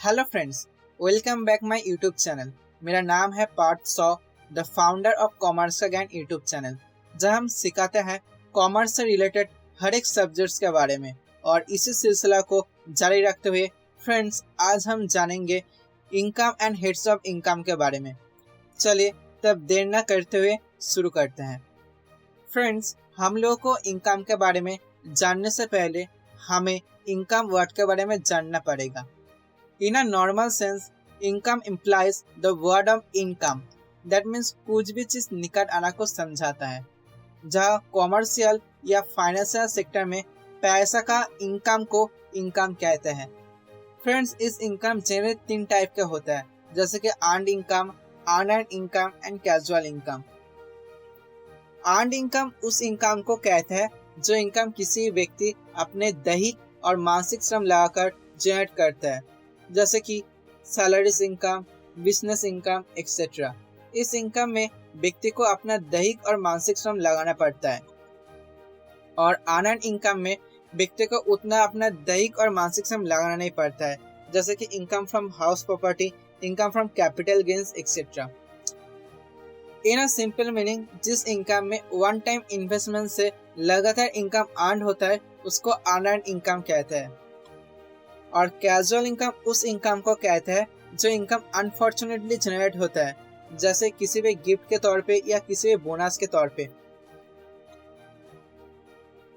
Hello friends, welcome back my YouTube channel. मेरा नाम है पार्थ सौ, द फाउंडर ऑफ कॉमर्स का ज्ञान यूट्यूब चैनल, जहां हम सिखाते हैं कॉमर्स से रिलेटेड हर एक सब्जेक्ट्स के बारे में। और इसी सिलसिला को जारी रखते हुए फ्रेंड्स, आज हम जानेंगे income and heads of income के बारे में। चलिए तब देर न करते हुए शुरू करते हैं। फ्रेंड्स, हम लोगों को इनकम के बारे में जानने से पहले हमें इनकम वर्ड के बारे में जानना पड़ेगा। In a normal sense, income implies the word of income. That means कुछ भी चीज निकट आना को समझाता है। जहाँ कॉमर्शियल या फाइनेंशियल सेक्टर में पैसा का इनकम को इनकम कहते हैं। फ्रेंड्स, इस इनकम जनरली 3 टाइप के होता है, जैसे कि earned income, unearned income and casual income. Earned income उस इनकम को कहते हैं जो इनकम किसी व्यक्ति अपने दैहिक और मानसिक श्रम लगाकर जनरेट करता है, जैसे कि salaries income, business income etcetera. इस इनकम में व्यक्ति को अपना दैहिक और मानसिक श्रम लगाना पड़ता है। और अनअर्न्ड इनकम में व्यक्ति को उतना अपना दैहिक और मानसिक श्रम लगाना नहीं पड़ता है, जैसे कि income from house property, income from capital gains etcetera. In a simple meaning, जिस इनकम में वन टाइम इन्वेस्टमेंट से लगातार इनकम अर्न होता है उसको अनअर्न्ड इनकम कहते हैं। और कैजुअल इनकम उस इनकम को कहते हैं जो इनकम अनफॉर्चुनेटली जनरेट होता है, जैसे किसी भी गिफ्ट के तौर पे या किसी भी बोनस के तौर पे।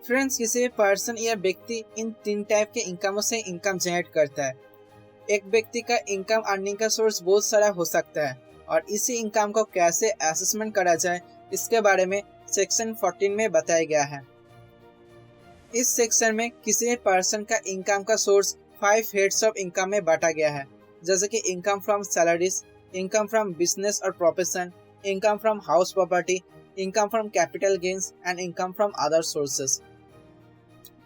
फ्रेंड्स, किसी भी पर्सन या व्यक्ति इन 3 टाइप के इनकमों से इनकम जनरेट करता है। एक व्यक्ति का इनकम अर्निंग का सोर्स बहुत सारा हो सकता है, और इसी इनकम को कैसे असेसमेंट करा जाए इसके बारे में सेक्शन 14 में बताया गया है। इस सेक्शन में किसी भी पर्सन का इनकम का सोर्स 5 हेड्स ऑफ इनकम में बांटा गया है, जैसे कि income from salaries, income from business और profession, income from house property, income from capital gains and income from other sources.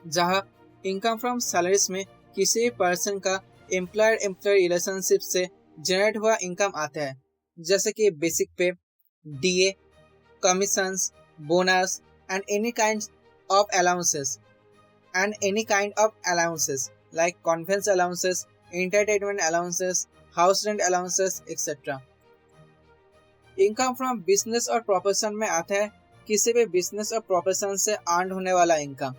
जहां इनकम फ्रॉम सैलरीज में किसी भी पर्सन का एम्प्लॉयर एम्प्लॉय रिलेशनशिप से जनरेट हुआ इनकम आता है, जैसे कि basic pay, DA, commissions, bonus and any kind of allowances like conference allowances, entertainment allowances, house rent allowances, etc. Income from business और प्रोफेशन में आता है किसी भी बिजनेस और प्रोफेशन से अर्न होने वाला इनकम।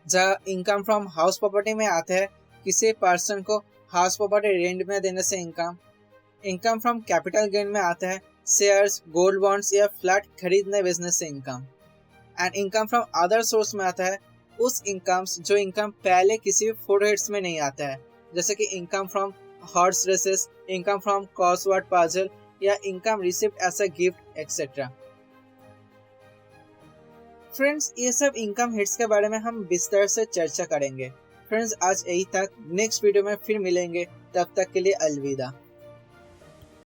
जहाँ इनकम फ्रॉम हाउस प्रॉपर्टी में आता है किसी पर्सन को हाउस प्रॉपर्टी रेंट में देने से income. Income from capital gain में आता है शेयर्स, गोल्ड बॉन्ड्स या फ्लैट खरीदने बेचने से income. And income from other source में आता है उस इनकम्स जो इनकम पहले किसी 4 हेड्स में नहीं आता है, जैसे कि income from horse races, income from crossword puzzle या income received as a gift etcetera. Friends, ये सब इनकम हेड्स के बारे में हम विस्तार से चर्चा करेंगे। फ्रेंड्स, आज यही तक। नेक्स्ट वीडियो में फिर मिलेंगे, तब तक के लिए अलविदा।